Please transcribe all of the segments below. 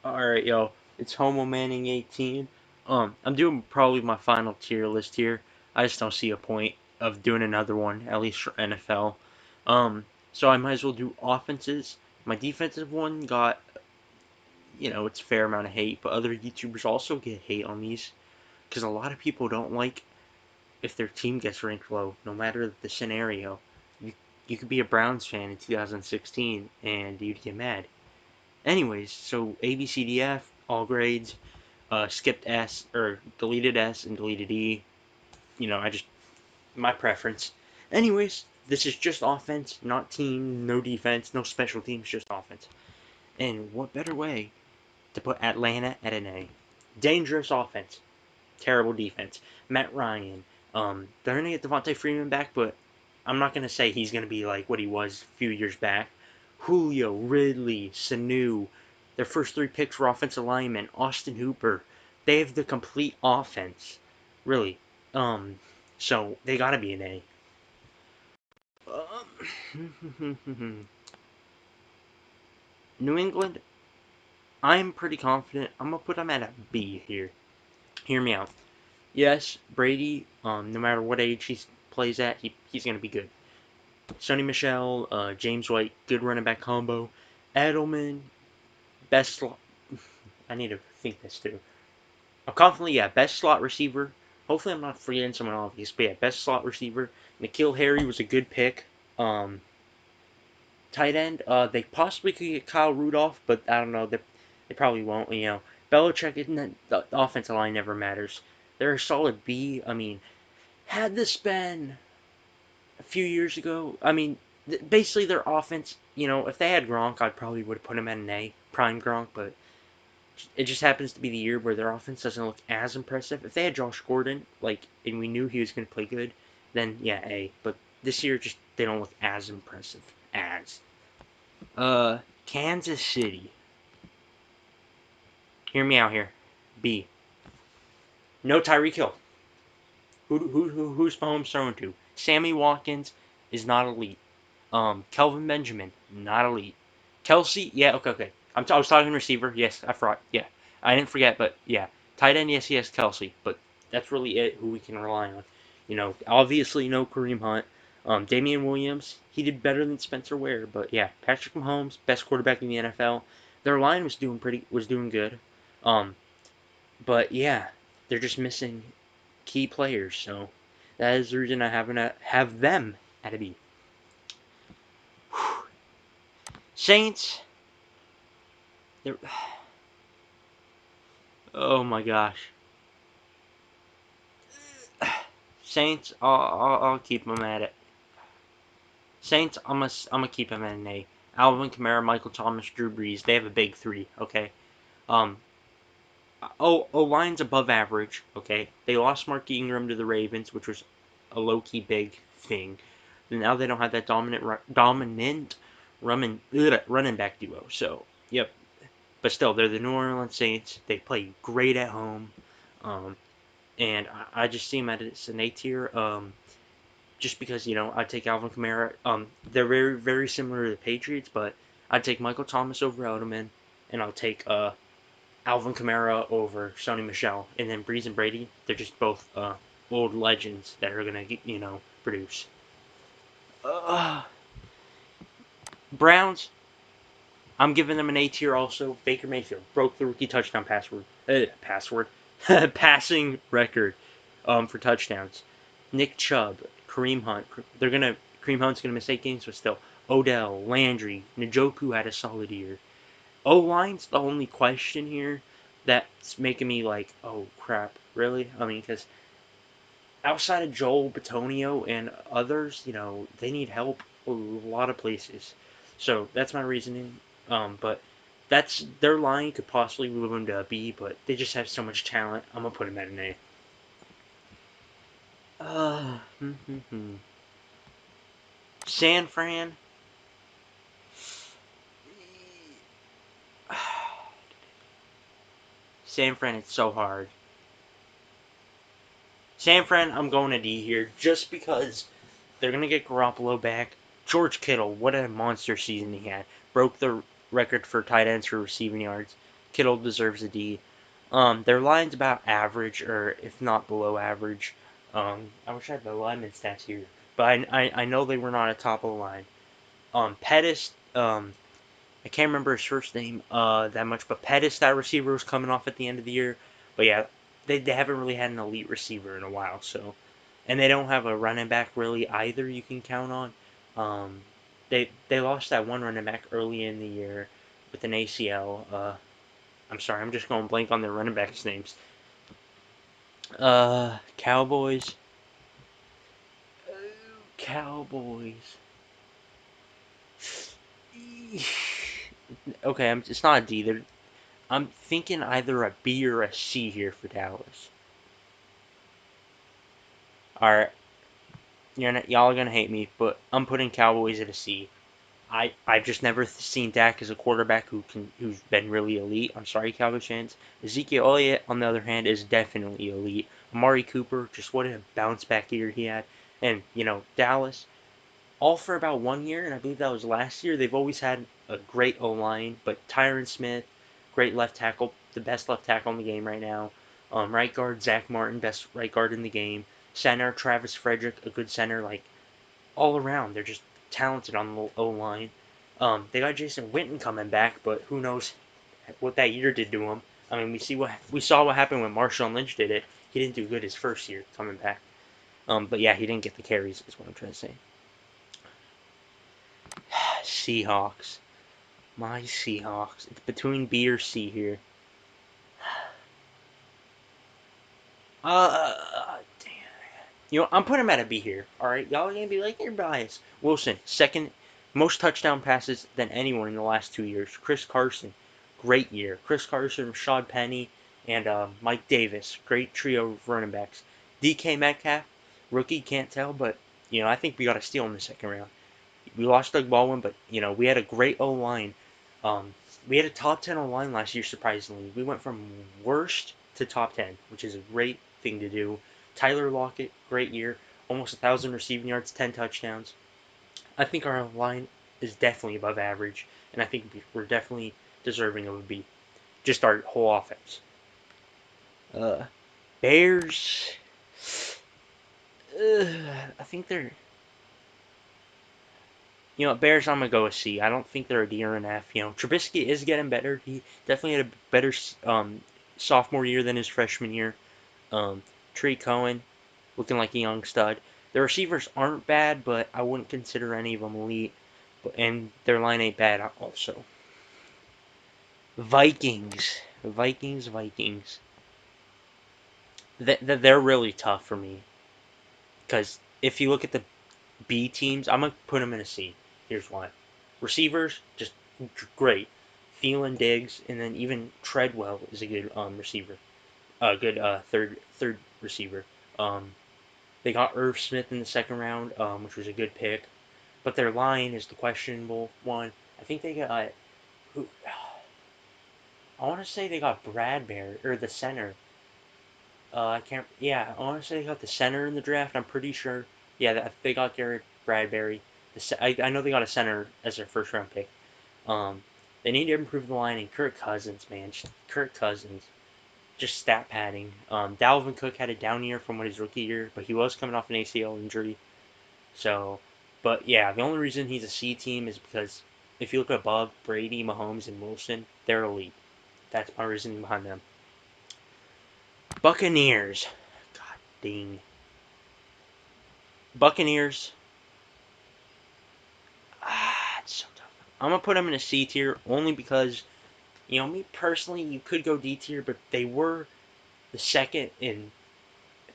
Alright, yo. It's Homo Manning 18. I'm doing probably my final tier list here. I just don't see a point of doing another one, at least for NFL. So I might as well do offenses. My defensive one got, it's a fair amount of hate, but other YouTubers also get hate on these because a lot of people don't like if their team gets ranked low, no matter the scenario. You, you could be a Browns fan in 2016 and you'd get mad. Anyways, so ABCDF, all grades, skipped S or deleted S and deleted E. I just my preference. Anyways, this is just offense, not team, no defense, no special teams, just offense. And what better way to put Atlanta at an A? Dangerous offense, terrible defense. Matt Ryan. They're gonna get Devontae Freeman back, but I'm not gonna say he's gonna be like what he was a few years back. Julio, Ridley, Sanu, their first three picks were offensive linemen. Austin Hooper. They have the complete offense, really. Um, so they gotta be an A. New England. I'm pretty confident. I'm gonna put them at a B here. Hear me out. Yes, Brady. No matter what age he plays at, he's gonna be good. Sonny Michel, James White, good running back combo. Edelman, best slot. I need to think this through. Confidently, yeah, best slot receiver. Hopefully, I'm not forgetting someone obvious, but yeah, best slot receiver. N'Keal Harry was a good pick. Tight end, they possibly could get Kyle Rudolph, but I don't know. They probably won't. Belichick isn't the offensive line never matters. They're a solid B. I mean, had this been a few years ago, I mean, basically their offense. If they had Gronk, I probably would have put him at an A, prime Gronk, but it just happens to be the year where their offense doesn't look as impressive. If they had Josh Gordon, and we knew he was going to play good, then yeah, A. But this year, just they don't look as impressive as. Kansas City. Hear me out here. B. No Tyreek Hill. Who's Mahomes throwing to? Sammy Watkins is not elite. Kelvin Benjamin, not elite. Kelsey, yeah, okay. I was talking receiver. Yes, I forgot. Yeah, I didn't forget, but yeah, tight end. Yes, he has Kelsey, but that's really it. Who we can rely on. Obviously no Kareem Hunt. Damian Williams, he did better than Spencer Ware, but yeah, Patrick Mahomes, best quarterback in the NFL. Their line was doing good. Um, but yeah, they're just missing key players, so that is the reason I have them at a B. Saints, they're, oh my gosh. Saints, I'll keep them at it. Saints, I'm gonna keep them at an A. Alvin Kamara, Michael Thomas, Drew Brees, they have a big three. Okay. Um. Line's above average. Okay. They lost Mark Ingram to the Ravens, which was a low key big thing. And now they don't have that dominant running back duo. So yep. But still, they're the New Orleans Saints. They play great at home. Um, and I just see them as an A tier. Just because I'd take Alvin Kamara. They're very very similar to the Patriots, but I'd take Michael Thomas over Edelman, and I'll take Alvin Kamara over Sony Michel, and then Breeze and Brady. They're just both old legends that are gonna produce. Uh, Browns. I'm giving them an A tier also. Baker Mayfield broke the rookie touchdown passing record for touchdowns. Nick Chubb, Kareem Hunt. Kareem Hunt's gonna miss 8 games, but still. Odell, Landry, Njoku had a solid year. O line's the only question here that's making me like, oh crap, really? I mean, because outside of Joel Batonio and others, they need help a lot of places. So that's my reasoning. But that's their line could possibly move them to a B, but they just have so much talent. I'm gonna put them at an A. Uh, San Fran. San Fran, it's so hard. San Fran, I'm going to D here just because they're going to get Garoppolo back. George Kittle, what a monster season he had. Broke the record for tight ends for receiving yards. Kittle deserves a D. Their line's about average, or if not below average. I wish I had the lineman stats here, but I know they were not at top of the line. Pettis, I can't remember his first name that much, but Pettis, that receiver, was coming off at the end of the year. But yeah, they haven't really had an elite receiver in a while, so. And they don't have a running back really either you can count on. They lost that one running back early in the year with an ACL. I'm sorry, I'm just going blank on their running backs' names. Cowboys. Cowboys. Okay, it's not a D. I'm thinking either a B or a C here for Dallas. Alright, y'all are gonna hate me, but I'm putting Cowboys at a C. I've just never seen Dak as a quarterback who's been really elite. I'm sorry, Cowboys fans. Ezekiel Elliott, on the other hand, is definitely elite. Amari Cooper, just what a bounce back year he had. And, Dallas, all for about 1 year, and I believe that was last year. They've always had a great O-line, but Tyron Smith, great left tackle, the best left tackle in the game right now. Right guard, Zach Martin, best right guard in the game. Center, Travis Frederick, a good center. Like, all around, they're just talented on the O-line. They got Jason Witten coming back, but who knows what that year did to him. I mean, we saw what happened when Marshawn Lynch did it. He didn't do good his first year coming back. But yeah, he didn't get the carries, is what I'm trying to say. Seahawks. My Seahawks. It's between B or C here. Damn. I'm putting him at a B here. Alright, y'all are gonna be like, you're biased. Wilson, second most touchdown passes than anyone in the last 2 years. Chris Carson, great year. Chris Carson, Rashad Penny, and Mike Davis, great trio of running backs. DK Metcalf, rookie, can't tell, but I think we got a steal in the second round. We lost Doug Baldwin, but we had a great O line. We had a top 10 O line last year. Surprisingly, we went from worst to top 10, which is a great thing to do. Tyler Lockett, great year, almost 1,000 receiving yards, 10 touchdowns. I think our line is definitely above average, and I think we're definitely deserving of a B. Just our whole offense. Bears. I think they're Bears, I'm gonna go with C. I don't think they're a D or an F. Trubisky is getting better. He definitely had a better sophomore year than his freshman year. Trey Cohen, looking like a young stud. The receivers aren't bad, but I wouldn't consider any of them elite. And their line ain't bad also. Vikings. Vikings. They're really tough for me. Because if you look at the B teams, I'm going to put them in a C. Here's why. Receivers, just great. Thielen, Diggs, and then even Treadwell is a good receiver. A good third receiver. They got Irv Smith in the second round, which was a good pick. But their line is the questionable one. I think they got who? I want to say they got Bradbury or the center. I can't. Yeah, I want to say they got the center in the draft. I'm pretty sure. Yeah, they got Garrett Bradbury. I know they got a center as their first round pick. They need to improve the line. And Kirk Cousins, man, Kirk Cousins, just stat padding. Dalvin Cook had a down year from his rookie year, but he was coming off an ACL injury. So, but yeah, the only reason he's a C team is because if you look above Brady, Mahomes, and Wilson, they're elite. That's my reasoning behind them. Buccaneers. God dang. Buccaneers. It's so tough. I'm going to put them in a C tier only because, me personally, you could go D tier, but they were the second in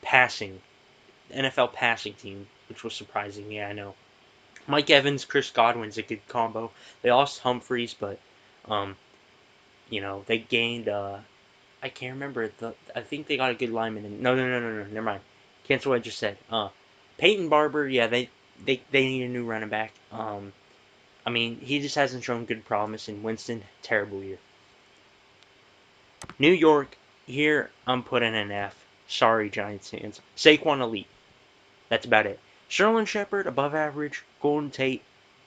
passing, NFL passing team, which was surprising. Yeah, I know. Mike Evans, Chris Godwin's a good combo. They lost Humphreys, but, they gained, I can't remember. I think they got a good lineman. No, never mind. Cancel what I just said. Peyton Barber, yeah, they need a new running back. I mean, he just hasn't shown good promise. And Winston, terrible year. New York, here I'm putting an F. Sorry, Giants fans. Saquon elite. That's about it. Sterling Shepard, above average. Golden Tate,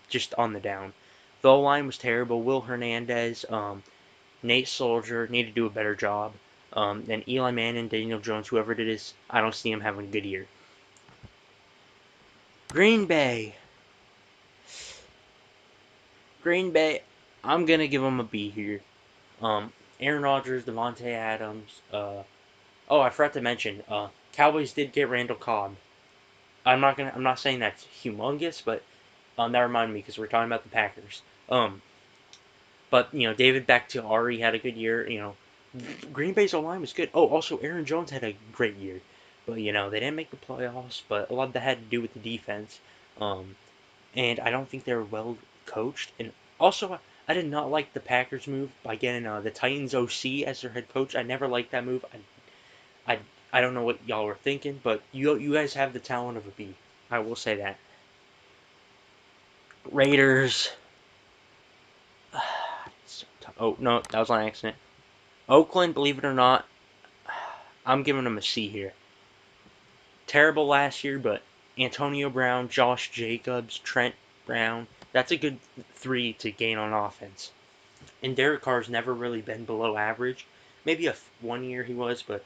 just on the down. The O-line was terrible. Will Hernandez, Nate Soldier need to do a better job. And Eli Manning, Daniel Jones, whoever it is, I don't see him having a good year. Green Bay. Green Bay, I'm going to give them a B here. Aaron Rodgers, Devontae Adams. Oh, I forgot to mention, Cowboys did get Randall Cobb. I'm not saying that's humongous, but that reminded me because we're talking about the Packers. But David Bakhtiari had a good year. Green Bay's O-line was good. Oh, also Aaron Jones had a great year, but they didn't make the playoffs. But a lot of that had to do with the defense, um, and I don't think they were well coached. And also, I did not like the Packers move by getting the Titans OC as their head coach. I never liked that move. I, I don't know what y'all were thinking, but you guys have the talent of a B. I will say that. Raiders. Oh no, that was on accident. Oakland, believe it or not, I'm giving them a C here. Terrible last year, but Antonio Brown, Josh Jacobs, Trent Brown, that's a good three to gain on offense. And Derek Carr's never really been below average. Maybe one year he was, but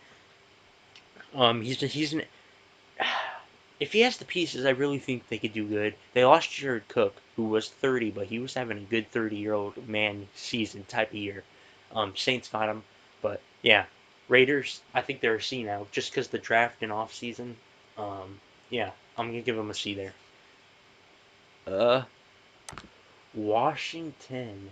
he's an if he has the pieces, I really think they could do good. They lost Jared Cook, who was 30, but he was having a good 30-year-old man season type of year. Saints got him, but yeah, Raiders. I think they're a C now, just because the draft and off season. Yeah, I'm gonna give them a C there. Uh, Washington.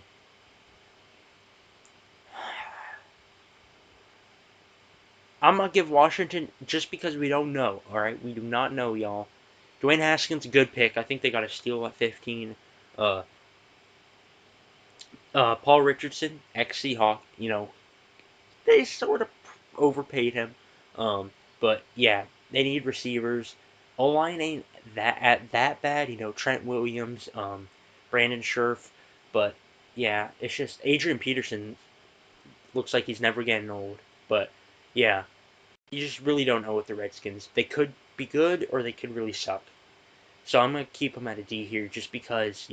I'm gonna give Washington just because we don't know. All right, we do not know, y'all. Dwayne Haskins a good pick. I think they got a steal at 15. Uh, Paul Richardson, ex-Seahawk. They sort of overpaid him. Um, but yeah, they need receivers. O line ain't that bad. Trent Williams, Brandon Scherf, but yeah, it's just Adrian Peterson looks like he's never getting old. But yeah, you just really don't know with the Redskins. They could be good or they could really suck. So I'm gonna keep them at a D here just because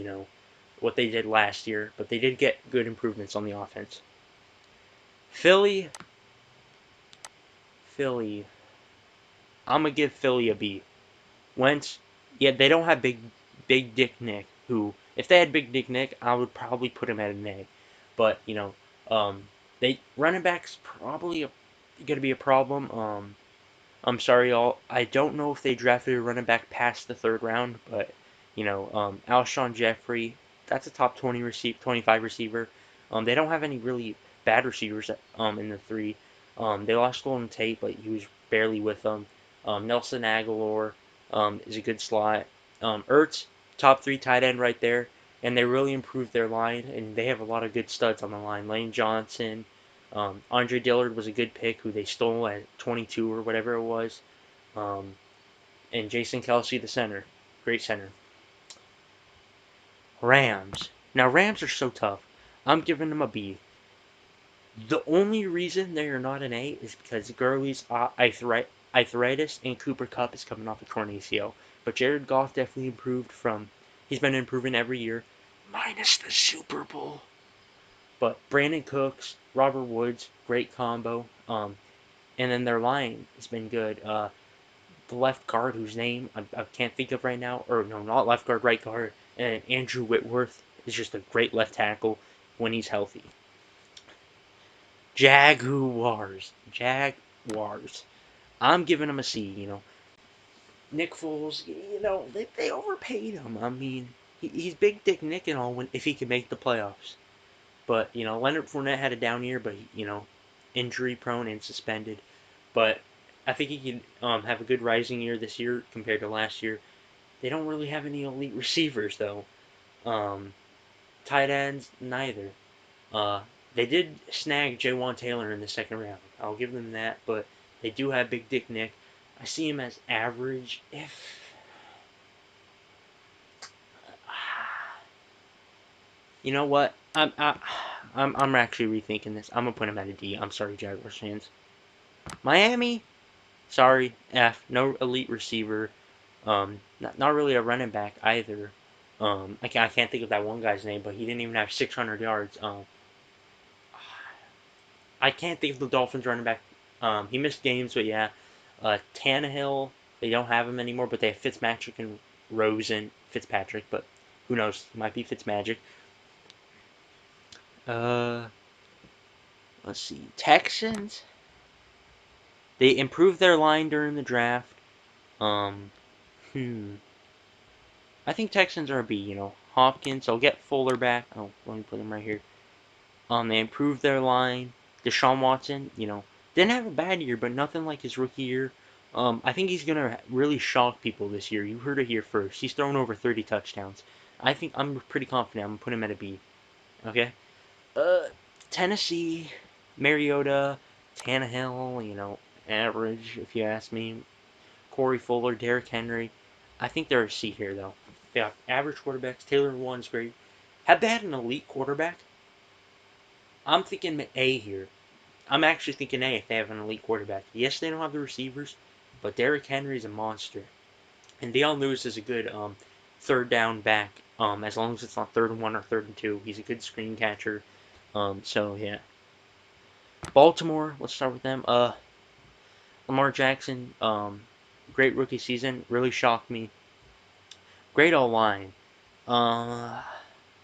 what they did last year, but they did get good improvements on the offense. Philly, Philly. I'm gonna give Philly a B. Wentz, yeah, they don't have Big Dick Nick. Who, if they had Big Dick Nick, I would probably put him at an A. But they running backs probably gonna be a problem. I'm sorry, y'all. I don't know if they drafted a running back past the third round, but Alshon Jeffrey, that's a top 25 receiver. They don't have any really bad receivers in the three. They lost Golden Tate, but he was barely with them. Nelson Aguilar is a good slot. Ertz, top three tight end right there, and they really improved their line, and they have a lot of good studs on the line. Lane Johnson, Andre Dillard was a good pick, who they stole at 22 or whatever it was. Um, and Jason Kelsey, the center. Great center. Rams. Now, Rams are so tough. I'm giving them a B. The only reason they are not an A is because Gurley's arthritis and Cooper Kupp is coming off a torn ACL. But Jared Goff definitely improved he's been improving every year, minus the Super Bowl. But Brandon Cooks, Robert Woods, great combo. And then their line has been good. The left guard, whose name I can't think of right now, or no, not left guard, right guard, and Andrew Whitworth is just a great left tackle when he's healthy. Jaguars. I'm giving him a C. Nick Foles. They overpaid him. I mean, he's Big Dick Nick and all if he can make the playoffs. But Leonard Fournette had a down year, but injury prone and suspended. But I think he can have a good rising year this year compared to last year. They don't really have any elite receivers though. Um, Tight ends, neither. Uh, they did snag Jaywan Taylor in the second round. I'll give them that, but they do have Big Dick Nick. I see him as average. If you know what, I'm actually rethinking this. I'm gonna put him at a D. I'm sorry, Jaguars fans. Miami, sorry, F. No elite receiver. Not really a running back either. I can't think of that one guy's name, but he didn't even have 600 yards. I can't think of the Dolphins running back. He missed games, but yeah. Tannehill, they don't have him anymore, but they have Fitzmagic and Fitzpatrick, but who knows? He might be Fitzmagic. Uh, let's see. Texans. They improved their line during the draft. Um, hmm. I think Texans are a B. Hopkins. I'll get Fuller back. Oh, let me put him right here. They improved their line. Deshaun Watson, didn't have a bad year, but nothing like his rookie year. I think he's gonna really shock people this year. You heard it here first. He's thrown over 30 touchdowns. I think I'm pretty confident. I'm gonna put him at a B. Okay. Uh, Tennessee, Mariota, Tannehill, average if you ask me. Corey Fuller, Derrick Henry. I think they're a C here though. They have average quarterbacks. Taylor Warren's great. Have they had an elite quarterback? I'm thinking A here. I'm actually thinking A if they have an elite quarterback. Yes, they don't have the receivers, but Derrick Henry's a monster. And Deion Lewis is a good third down back. As long as it's not 3rd and 1 or 3rd and 2, he's a good screen catcher. So yeah. Baltimore, let's start with them. Lamar Jackson, great rookie season, really shocked me. Great all line. Uh,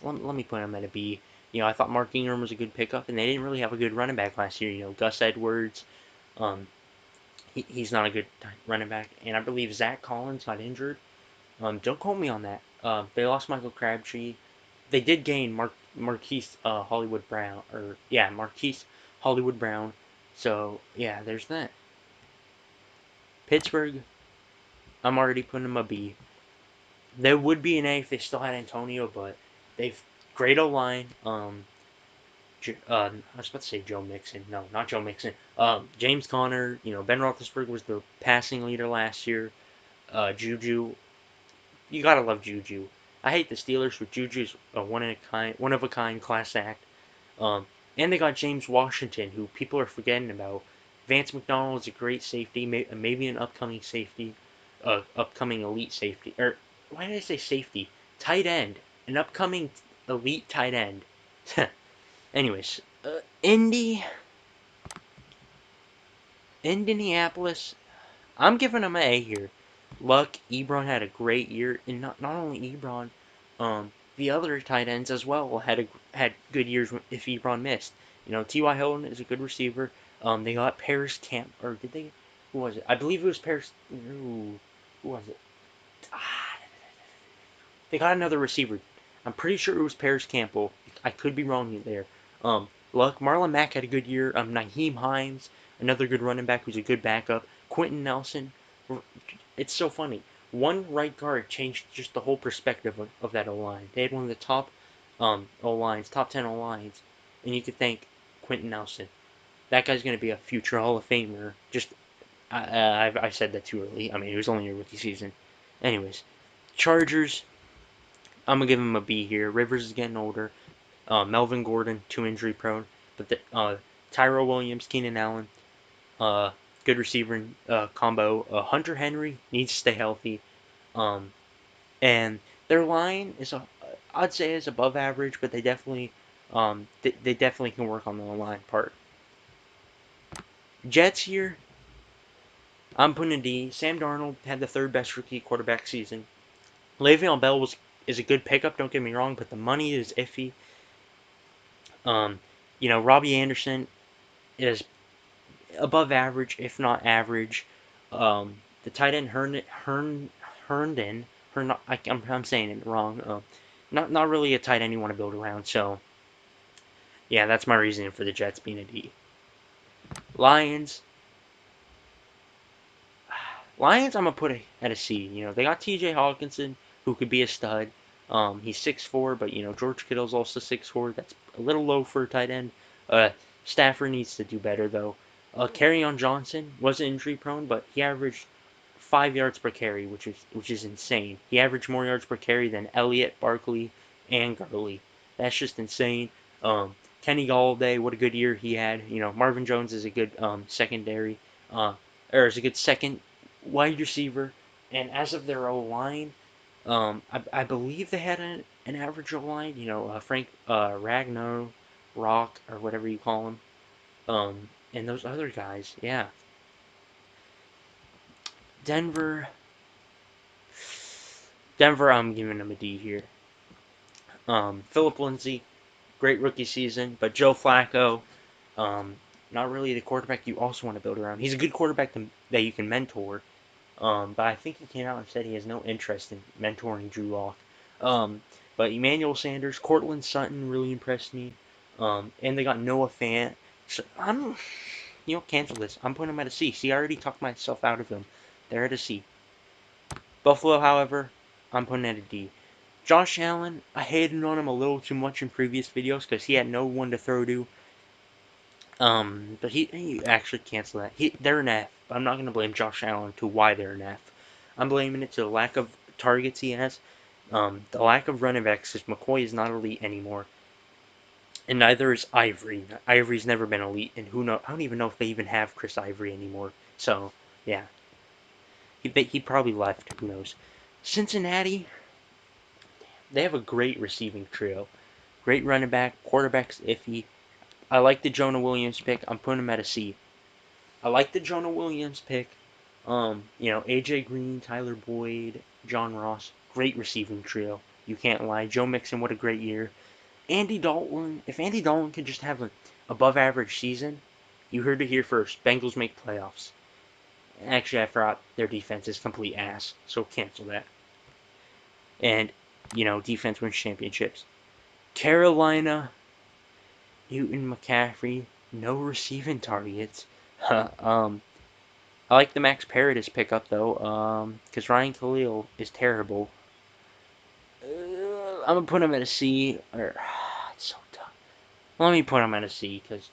let me put him at a B. I thought Mark Ingram was a good pickup, and they didn't really have a good running back last year. Gus Edwards, um, he's not a good running back, and I believe Zach Collins got injured. Don't quote me on that. They lost Michael Crabtree. They did gain Marquise Hollywood Brown, or yeah, Marquise Hollywood Brown. So yeah, there's that. Pittsburgh, I'm already putting them a B. There would be an A if they still had Antonio, but they've great O line. I was about to say Joe Mixon. No, not Joe Mixon. James Conner. Ben Roethlisberger was the passing leader last year. Juju, you gotta love Juju. I hate the Steelers, but Juju's a one of a kind class act. Um, and they got James Washington, who people are forgetting about. Vance McDonald is a great safety, maybe an upcoming safety, upcoming elite safety. Or why did I say safety? Tight end, an upcoming elite tight end. Anyways, Indianapolis. I'm giving them an A here. Luck, Ebron had a great year, and not only Ebron, the other tight ends as well had good years if Ebron missed. T.Y. Hilton is a good receiver. They got Paris Camp, or did they? Who was it? I believe it was Paris. Ooh, who was it? Ah, they got another receiver. I'm pretty sure it was Paris Campbell. I could be wrong there. Luck, Marlon Mack had a good year. Naheem Hines, another good running back who's a good backup. Quentin Nelson. It's so funny. One right guard changed just the whole perspective of that O line. They had one of the top O lines, top 10 O lines, and you could thank Quentin Nelson. That guy's going to be a future Hall of Famer. Just I said that too early. I mean, it was only a rookie season. Anyways, Chargers. I'm gonna give him a B here. Rivers is getting older. Melvin Gordon, too injury prone, but Tyrell Williams, Keenan Allen, uh, good receiver combo. Hunter Henry needs to stay healthy. Um, and their line I'd say is above average, but they definitely can work on the line part. Jets here, I'm putting a D. Sam Darnold had the 3rd best rookie quarterback season. Le'Veon Bell is a good pickup, don't get me wrong, but the money is iffy. Um, Robbie Anderson is above average, if not average. The tight end Herndon, I'm saying it wrong. Not really a tight end you want to build around. So yeah, that's my reasoning for the Jets being a D. Lions. Lions, I'm gonna put at a C. They got T.J. Hawkinson, who could be a stud. He's 6'4", but George Kittle's also 6'4". That's a little low for a tight end. Stafford needs to do better though. On Johnson was injury prone, but he averaged 5 yards per carry, which is insane. He averaged more yards per carry than Elliott, Barkley, and Gurley. That's just insane. Kenny Galladay, what a good year he had. Marvin Jones is a good secondary, or is a good second wide receiver. And as of their O line, I believe they had an average O line. Frank Ragnar, Rock, or whatever you call him. And those other guys, yeah. Denver, I'm giving them a D here. Philip Lindsay, great rookie season, but Joe Flacco, um, not really the quarterback you also want to build around. He's a good quarterback that you can mentor, but I think he came out and said he has no interest in mentoring Drew Lock. Um, but Emmanuel Sanders, Cortland Sutton really impressed me. And they got Noah Fant. So cancel this. I'm putting him at a C. See, I already talked myself out of him. They're at a C. Buffalo, however, I'm putting at a D. Josh Allen, I hated on him a little too much in previous videos because he had no one to throw to. But he actually canceled that. They're an F. But I'm not going to blame Josh Allen to why they're an F. I'm blaming it to the lack of targets he has. The lack of running backs because McCoy is not elite anymore. And neither is Ivory. Ivory's never been elite, and who knows? I don't even know if they even have Chris Ivory anymore. So, yeah. He probably left. Who knows? Cincinnati, they have a great receiving trio. Great running back. Quarterback's iffy. I like the Jonah Williams pick. I'm putting him at a C. I like the Jonah Williams pick. AJ Green, Tyler Boyd, John Ross, great receiving trio. You can't lie. Joe Mixon, what a great year. Andy Dalton, if Andy Dalton could just have an above average season, you heard it here first. Bengals make playoffs. Actually, I forgot their defense is complete ass, so cancel that. And, defense wins championships. Carolina, Newton, McCaffrey, no receiving targets. I like the Max Paradis pickup though, because Ryan Khalil is terrible. I'm gonna put him at a C. It's so tough. Let me put him at a C because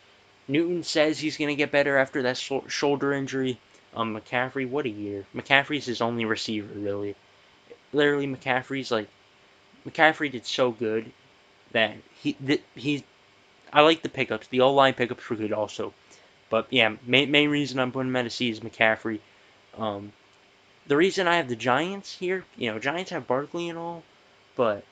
Newton says he's gonna get better after that shoulder injury. McCaffrey, what a year! McCaffrey's his only receiver, really. Literally, McCaffrey did so good that he's. I like the pickups. The O-line pickups were good also. But yeah, main reason I'm putting him at a C is McCaffrey. Um, the reason I have the Giants here, Giants have Barkley and all, but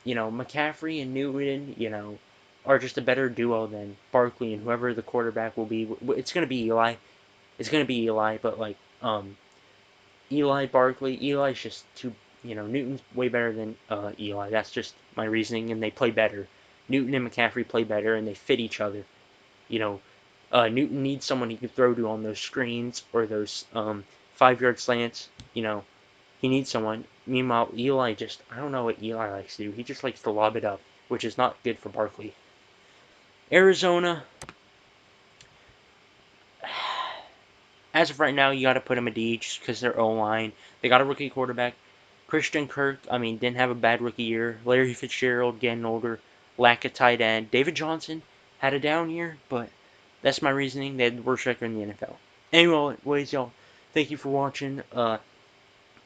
McCaffrey and Newton, are just a better duo than Barkley and whoever the quarterback will be. It's gonna be Eli. It's gonna be Eli, but Eli Barkley. Eli's just too. Newton's way better than Eli. That's just my reasoning, and they play better. Newton and McCaffrey play better, and they fit each other. You know, Newton needs someone he can throw to on those screens or those 5-yard slants. He needs someone. Meanwhile, Eli I don't know what Eli likes to do. He just likes to lob it up, which is not good for Barkley. Arizona, as of right now, you got to put him a D just because they're O-line. They got a rookie quarterback. Christian Kirk, didn't have a bad rookie year. Larry Fitzgerald, getting older. Lack of tight end. David Johnson had a down year, but that's my reasoning. They had the worst record in the NFL. Anyways, y'all, thank you for watching.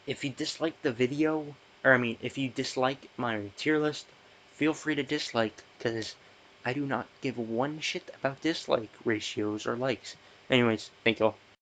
If you dislike the video, if you dislike my tier list, feel free to dislike, because I do not give one shit about dislike ratios or likes. Anyways, thank y'all.